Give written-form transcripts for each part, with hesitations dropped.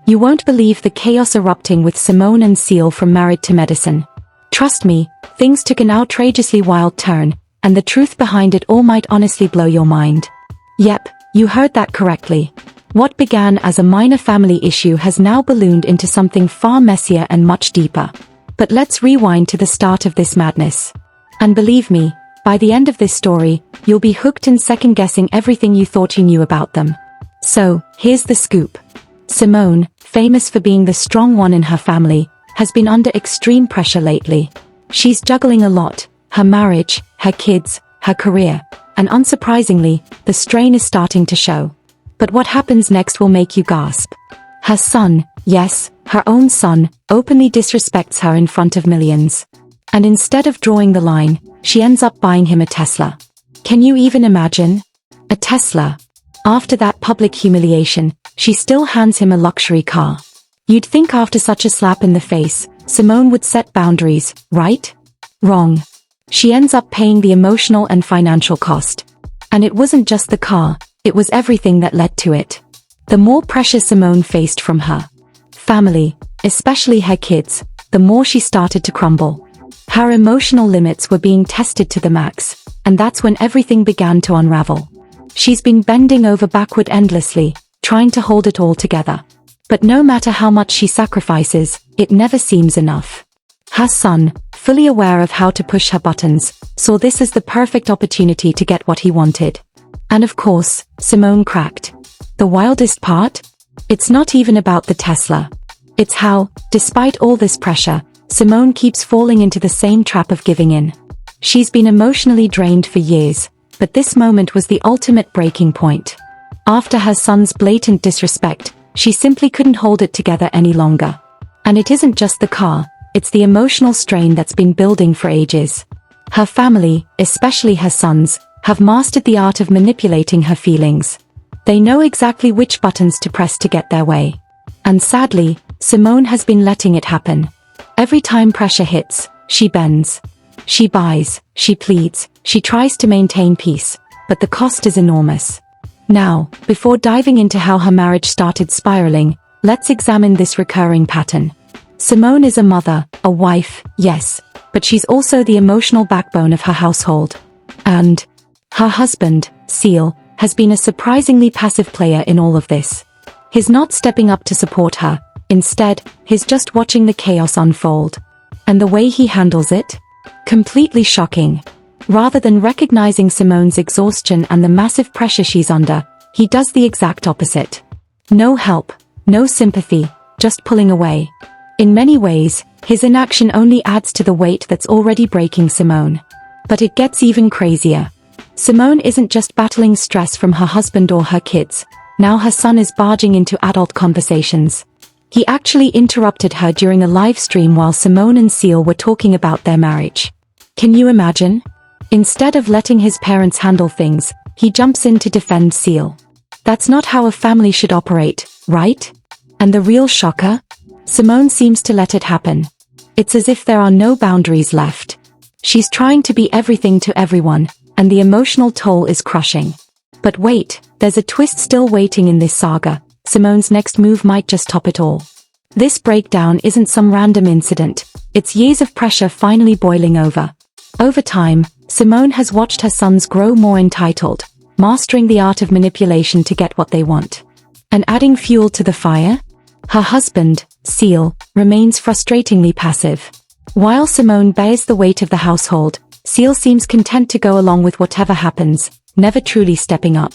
You won't believe the chaos erupting with Simone and Seal from Married to Medicine. Trust me, things took an outrageously wild turn, and the truth behind it all might honestly blow your mind. Yep, you heard that correctly. What began as a minor family issue has now ballooned into something far messier and much deeper. But let's rewind to the start of this madness. And believe me, by the end of this story, you'll be hooked and second-guessing everything you thought you knew about them. So, here's the scoop. Simone, famous for being the strong one in her family, has been under extreme pressure lately. She's juggling a lot: her marriage, her kids, her career, and unsurprisingly, the strain is starting to show. But what happens next will make you gasp. Her son, yes, her own son, openly disrespects her in front of millions. And instead of drawing the line, she ends up buying him a Tesla. Can you even imagine? A Tesla. After that public humiliation, she still hands him a luxury car. You'd think after such a slap in the face, Simone would set boundaries, right? Wrong. She ends up paying the emotional and financial cost. And it wasn't just the car, it was everything that led to it. The more pressure Simone faced from her family, especially her kids, the more she started to crumble. Her emotional limits were being tested to the max, and that's when everything began to unravel. She's been bending over backward endlessly, trying to hold it all together. But no matter how much she sacrifices, it never seems enough. Her son, fully aware of how to push her buttons, saw this as the perfect opportunity to get what he wanted. And of course, Simone cracked. The wildest part? It's not even about the Tesla. It's how, despite all this pressure, Simone keeps falling into the same trap of giving in. She's been emotionally drained for years, but this moment was the ultimate breaking point. After her son's blatant disrespect, she simply couldn't hold it together any longer. And it isn't just the car, it's the emotional strain that's been building for ages. Her family, especially her sons, have mastered the art of manipulating her feelings. They know exactly which buttons to press to get their way. And sadly, Simone has been letting it happen. Every time pressure hits, she bends. She buys, she pleads, she tries to maintain peace, but the cost is enormous. Now, before diving into how her marriage started spiraling, let's examine this recurring pattern. Simone is a mother, a wife, yes, but she's also the emotional backbone of her household. And her husband, Seal, has been a surprisingly passive player in all of this. He's not stepping up to support her, instead, he's just watching the chaos unfold. And the way he handles it? Completely shocking. Rather than recognizing Simone's exhaustion and the massive pressure she's under, he does the exact opposite. No help, no sympathy, just pulling away. In many ways, his inaction only adds to the weight that's already breaking Simone. But it gets even crazier. Simone isn't just battling stress from her husband or her kids, now her son is barging into adult conversations. He actually interrupted her during a live stream while Simone and Seal were talking about their marriage. Can you imagine? Instead of letting his parents handle things, he jumps in to defend Seal. That's not how a family should operate, right? And the real shocker? Simone seems to let it happen. It's as if there are no boundaries left. She's trying to be everything to everyone, and the emotional toll is crushing. But wait, there's a twist still waiting in this saga. Simone's next move might just top it all. This breakdown isn't some random incident, it's years of pressure finally boiling over. Over time, Simone has watched her sons grow more entitled, mastering the art of manipulation to get what they want. And adding fuel to the fire? Her husband, Seal, remains frustratingly passive. While Simone bears the weight of the household, Seal seems content to go along with whatever happens, never truly stepping up.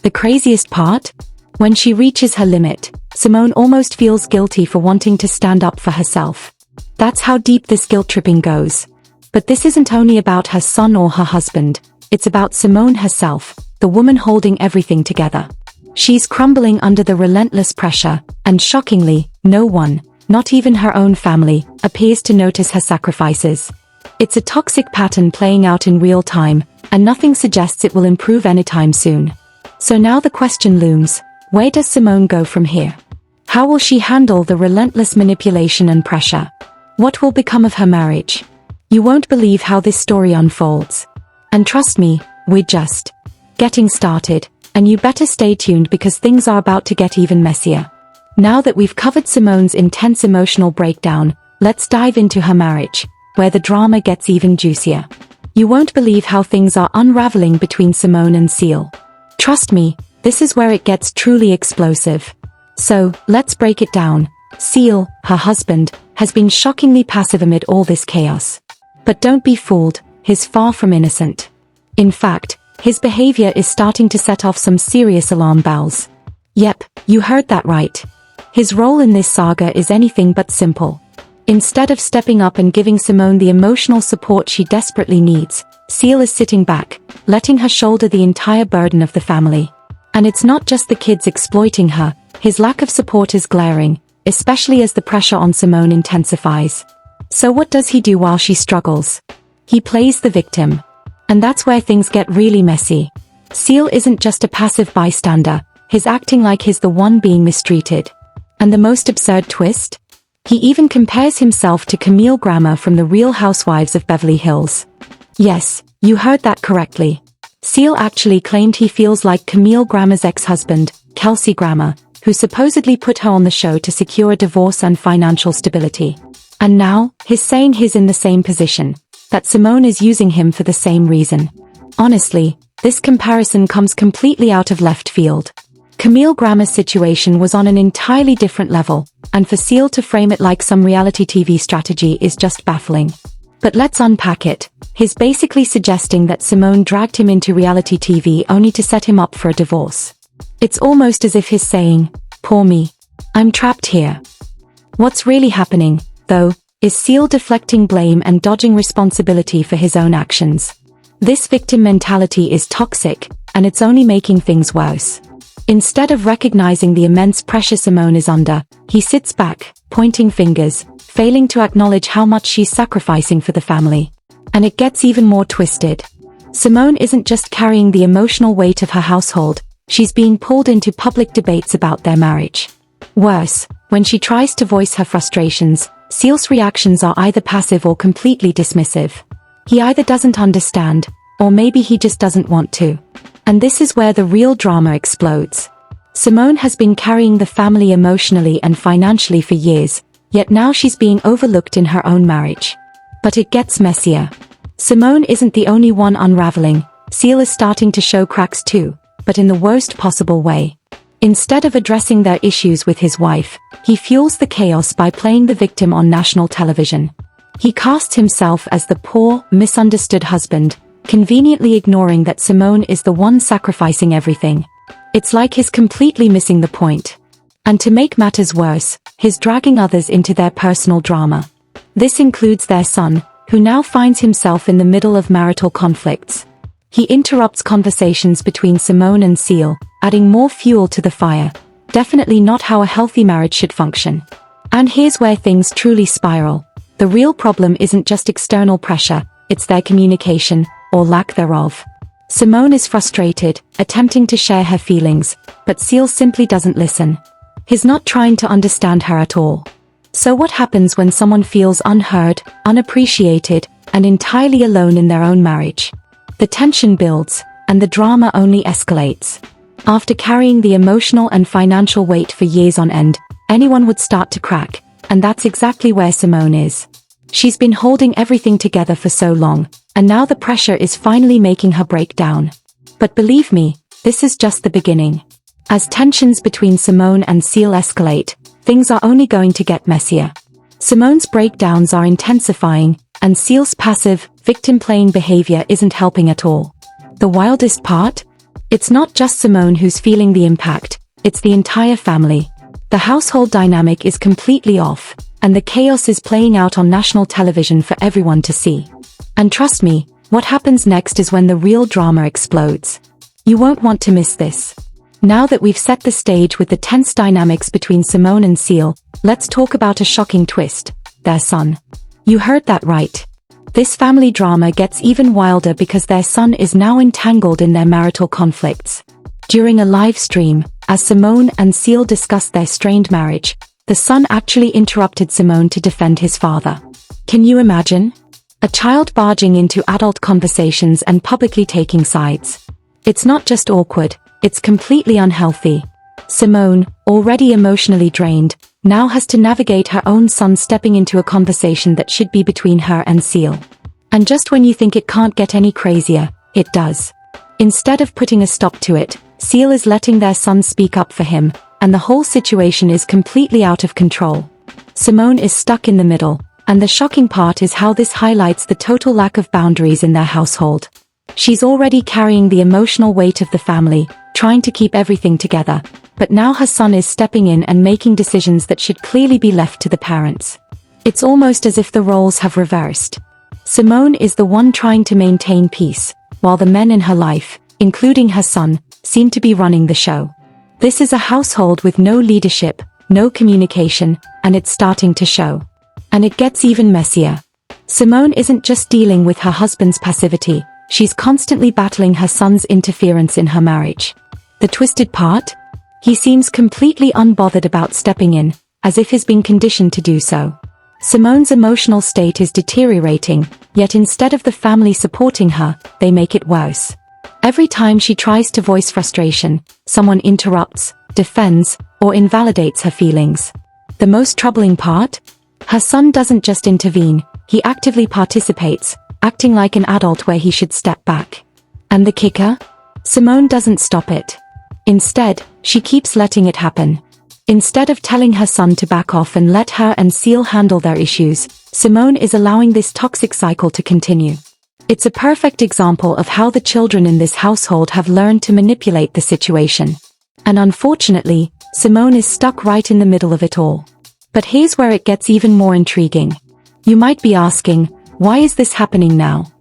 The craziest part? When she reaches her limit, Simone almost feels guilty for wanting to stand up for herself. That's how deep this guilt-tripping goes. But this isn't only about her son or her husband, it's about Simone herself, the woman holding everything together. She's crumbling under the relentless pressure, and shockingly, no one, not even her own family, appears to notice her sacrifices. It's a toxic pattern playing out in real time, and nothing suggests it will improve anytime soon. So now the question looms, where does Simone go from here? How will she handle the relentless manipulation and pressure? What will become of her marriage? You won't believe how this story unfolds. And trust me, we're just getting started, and you better stay tuned because things are about to get even messier. Now that we've covered Simone's intense emotional breakdown, let's dive into her marriage, where the drama gets even juicier. You won't believe how things are unraveling between Simone and Seal. Trust me, this is where it gets truly explosive. So, let's break it down. Seal, her husband, has been shockingly passive amid all this chaos. But don't be fooled, he's far from innocent. In fact, his behavior is starting to set off some serious alarm bells. Yep, you heard that right. His role in this saga is anything but simple. Instead of stepping up and giving Simone the emotional support she desperately needs, Seal is sitting back, letting her shoulder the entire burden of the family. And it's not just the kids exploiting her, his lack of support is glaring, especially as the pressure on Simone intensifies. So what does he do while she struggles? He plays the victim. And that's where things get really messy. Seal isn't just a passive bystander, he's acting like he's the one being mistreated. And the most absurd twist? He even compares himself to Camille Grammer from The Real Housewives of Beverly Hills. Yes, you heard that correctly. Seal actually claimed he feels like Camille Grammer's ex-husband, Kelsey Grammer, who supposedly put her on the show to secure a divorce and financial stability. And now, he's saying he's in the same position, that Simone is using him for the same reason. Honestly, this comparison comes completely out of left field. Camille Grammer's situation was on an entirely different level, and for Seal to frame it like some reality TV strategy is just baffling. But let's unpack it. He's basically suggesting that Simone dragged him into reality TV only to set him up for a divorce. It's almost as if he's saying, "Poor me. I'm trapped here." What's really happening, though, is Seal deflecting blame and dodging responsibility for his own actions. This victim mentality is toxic, and it's only making things worse. Instead of recognizing the immense pressure Simone is under, he sits back, pointing fingers, failing to acknowledge how much she's sacrificing for the family. And it gets even more twisted. Simone isn't just carrying the emotional weight of her household, she's being pulled into public debates about their marriage. Worse, when she tries to voice her frustrations, Seal's reactions are either passive or completely dismissive. He either doesn't understand, or maybe he just doesn't want to. And this is where the real drama explodes. Simone has been carrying the family emotionally and financially for years, yet now she's being overlooked in her own marriage. But it gets messier. Simone isn't the only one unraveling, Seal is starting to show cracks too, but in the worst possible way. Instead of addressing their issues with his wife, he fuels the chaos by playing the victim on national television. He casts himself as the poor, misunderstood husband, conveniently ignoring that Simone is the one sacrificing everything. It's like he's completely missing the point. And to make matters worse, he's dragging others into their personal drama. This includes their son, who now finds himself in the middle of marital conflicts. He interrupts conversations between Simone and Seal, adding more fuel to the fire. Definitely not how a healthy marriage should function. And here's where things truly spiral. The real problem isn't just external pressure, it's their communication, or lack thereof. Simone is frustrated, attempting to share her feelings, but Seal simply doesn't listen. He's not trying to understand her at all. So what happens when someone feels unheard, unappreciated, and entirely alone in their own marriage? The tension builds, and the drama only escalates. After carrying the emotional and financial weight for years on end, anyone would start to crack, and that's exactly where Simone is. She's been holding everything together for so long, and now the pressure is finally making her break down. But believe me, this is just the beginning. As tensions between Simone and Seal escalate, things are only going to get messier. Simone's breakdowns are intensifying, and Seal's passive, victim-playing behavior isn't helping at all. The wildest part? It's not just Simone who's feeling the impact, it's the entire family. The household dynamic is completely off, and the chaos is playing out on national television for everyone to see. And trust me, what happens next is when the real drama explodes. You won't want to miss this. Now that we've set the stage with the tense dynamics between Simone and Seal, let's talk about a shocking twist: their son. You heard that right. This family drama gets even wilder because their son is now entangled in their marital conflicts. During a live stream, as Simone and Seal discussed their strained marriage, the son actually interrupted Simone to defend his father. Can you imagine? A child barging into adult conversations and publicly taking sides. It's not just awkward, it's completely unhealthy. Simone, already emotionally drained, now has to navigate her own son stepping into a conversation that should be between her and Seal. And just when you think it can't get any crazier, it does. Instead of putting a stop to it, Seal is letting their son speak up for him, and the whole situation is completely out of control. Simone is stuck in the middle, and the shocking part is how this highlights the total lack of boundaries in their household. She's already carrying the emotional weight of the family, trying to keep everything together, but now her son is stepping in and making decisions that should clearly be left to the parents. It's almost as if the roles have reversed. Simone is the one trying to maintain peace, while the men in her life, including her son, seem to be running the show. This is a household with no leadership, no communication, and it's starting to show. And it gets even messier. Simone isn't just dealing with her husband's passivity, she's constantly battling her son's interference in her marriage. The twisted part? He seems completely unbothered about stepping in, as if he's been conditioned to do so. Simone's emotional state is deteriorating, yet instead of the family supporting her, they make it worse. Every time she tries to voice frustration, someone interrupts, defends, or invalidates her feelings. The most troubling part? Her son doesn't just intervene, he actively participates, acting like an adult where he should step back. And the kicker? Simone doesn't stop it. Instead, she keeps letting it happen. Instead of telling her son to back off and let her and Seal handle their issues, Simone is allowing this toxic cycle to continue. It's a perfect example of how the children in this household have learned to manipulate the situation. And unfortunately, Simone is stuck right in the middle of it all. But here's where it gets even more intriguing. You might be asking, why is this happening now?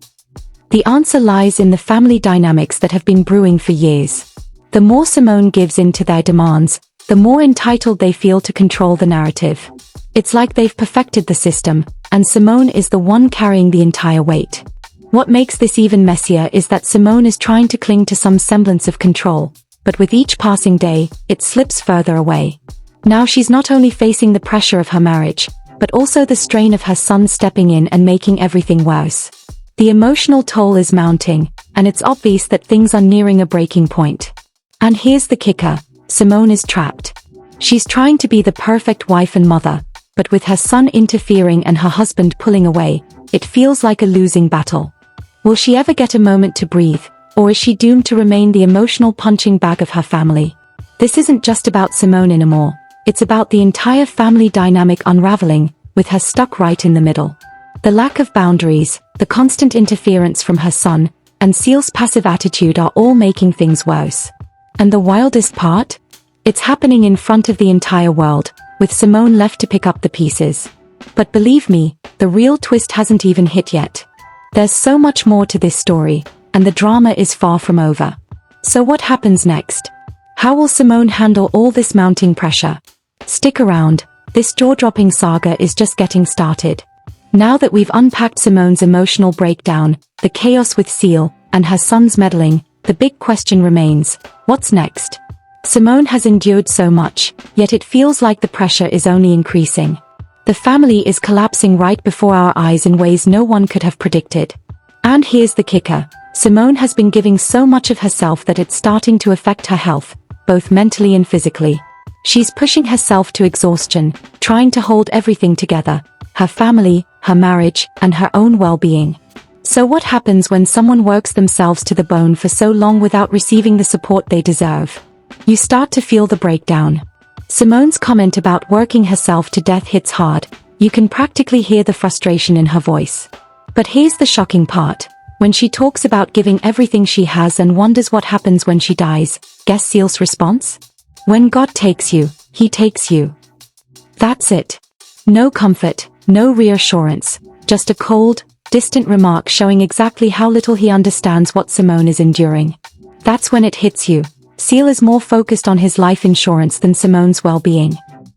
The answer lies in the family dynamics that have been brewing for years. The more Simone gives in to their demands, the more entitled they feel to control the narrative. It's like they've perfected the system, and Simone is the one carrying the entire weight. What makes this even messier is that Simone is trying to cling to some semblance of control, but with each passing day, it slips further away. Now she's not only facing the pressure of her marriage, but also the strain of her son stepping in and making everything worse. The emotional toll is mounting, and it's obvious that things are nearing a breaking point. And here's the kicker, Simone is trapped. She's trying to be the perfect wife and mother, but with her son interfering and her husband pulling away, it feels like a losing battle. Will she ever get a moment to breathe, or is she doomed to remain the emotional punching bag of her family? This isn't just about Simone anymore, it's about the entire family dynamic unraveling, with her stuck right in the middle. The lack of boundaries, the constant interference from her son, and Seal's passive attitude are all making things worse. And the wildest part? It's happening in front of the entire world, with Simone left to pick up the pieces. But believe me, the real twist hasn't even hit yet. There's so much more to this story, and the drama is far from over. So what happens next? How will Simone handle all this mounting pressure? Stick around, this jaw-dropping saga is just getting started. Now that we've unpacked Simone's emotional breakdown, the chaos with Seal, and her son's meddling, the big question remains, what's next? Simone has endured so much, yet it feels like the pressure is only increasing. The family is collapsing right before our eyes in ways no one could have predicted. And here's the kicker, Simone has been giving so much of herself that it's starting to affect her health, both mentally and physically. She's pushing herself to exhaustion, trying to hold everything together, her family, her marriage, and her own well-being. So what happens when someone works themselves to the bone for so long without receiving the support they deserve? You start to feel the breakdown. Simone's comment about working herself to death hits hard. You can practically hear the frustration in her voice. But here's the shocking part. When she talks about giving everything she has and wonders what happens when she dies, guess Seal's response? When God takes you, he takes you. That's it. No comfort, no reassurance, just a cold, distant remark showing exactly how little he understands what Simone is enduring. That's when it hits you. Seal is more focused on his life insurance than Simone's well-being.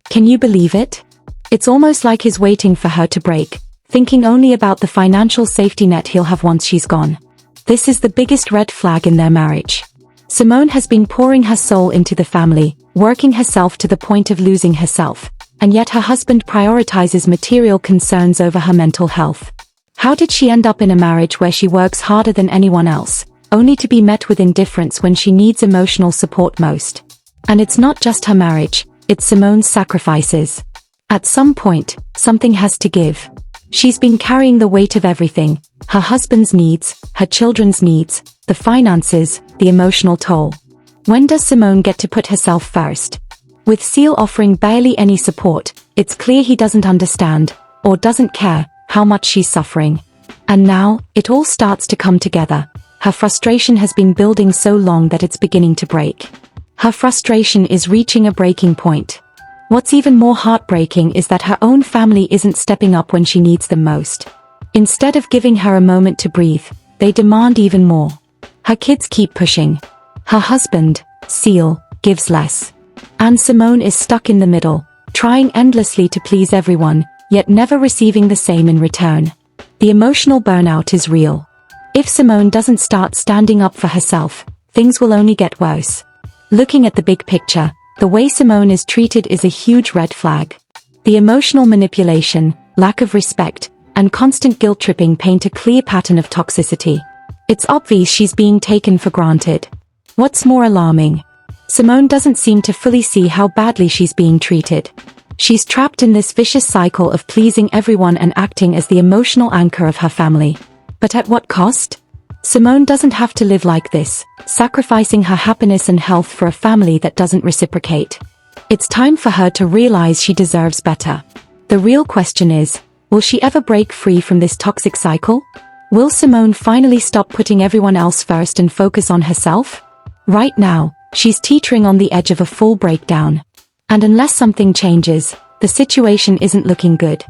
Can you believe it? It's almost like he's waiting for her to break, thinking only about the financial safety net he'll have once she's gone. This is the biggest red flag in their marriage. Simone has been pouring her soul into the family, working herself to the point of losing herself, and yet her husband prioritizes material concerns over her mental health. How did she end up in a marriage where she works harder than anyone else, only to be met with indifference when she needs emotional support most? And it's not just her marriage, it's Simone's sacrifices. At some point, something has to give. She's been carrying the weight of everything: her husband's needs, her children's needs, the finances, the emotional toll. When does Simone get to put herself first? With Seal offering barely any support, it's clear he doesn't understand, or doesn't care, how much she's suffering. And now, it all starts to come together. Her frustration has been building so long that it's beginning to break. Her frustration is reaching a breaking point. What's even more heartbreaking is that her own family isn't stepping up when she needs them most. Instead of giving her a moment to breathe, they demand even more. Her kids keep pushing. Her husband, Seal, gives less. And Simone is stuck in the middle, trying endlessly to please everyone, yet never receiving the same in return. The emotional burnout is real. If Simone doesn't start standing up for herself, things will only get worse. Looking at the big picture, the way Simone is treated is a huge red flag. The emotional manipulation, lack of respect, and constant guilt-tripping paint a clear pattern of toxicity. It's obvious she's being taken for granted. What's more alarming? Simone doesn't seem to fully see how badly she's being treated. She's trapped in this vicious cycle of pleasing everyone and acting as the emotional anchor of her family. But at what cost? Simone doesn't have to live like this, sacrificing her happiness and health for a family that doesn't reciprocate. It's time for her to realize she deserves better. The real question is, will she ever break free from this toxic cycle? Will Simone finally stop putting everyone else first and focus on herself? Right now, she's teetering on the edge of a full breakdown. And unless something changes, the situation isn't looking good.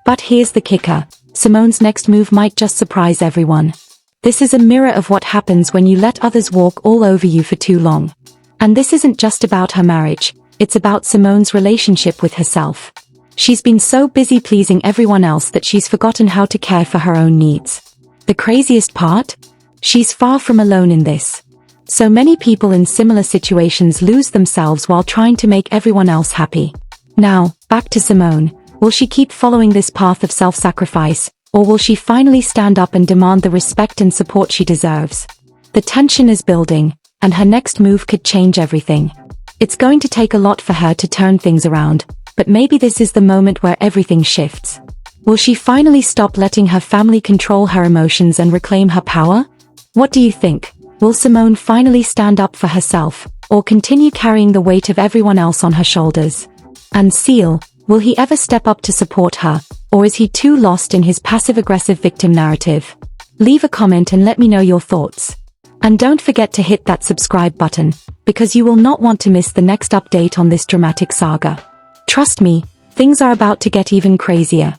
But here's the kicker: Simone's next move might just surprise everyone. This is a mirror of what happens when you let others walk all over you for too long. And this isn't just about her marriage, it's about Simone's relationship with herself. She's been so busy pleasing everyone else that she's forgotten how to care for her own needs. The craziest part? She's far from alone in this. So many people in similar situations lose themselves while trying to make everyone else happy. Now, back to Simone. Will she keep following this path of self-sacrifice, or will she finally stand up and demand the respect and support she deserves? The tension is building, and her next move could change everything. It's going to take a lot for her to turn things around, but maybe this is the moment where everything shifts. Will she finally stop letting her family control her emotions and reclaim her power? What do you think? Will Simone finally stand up for herself, or continue carrying the weight of everyone else on her shoulders? And Seal, will he ever step up to support her, or is he too lost in his passive-aggressive victim narrative? Leave a comment and let me know your thoughts. And don't forget to hit that subscribe button, because you will not want to miss the next update on this dramatic saga. Trust me, things are about to get even crazier.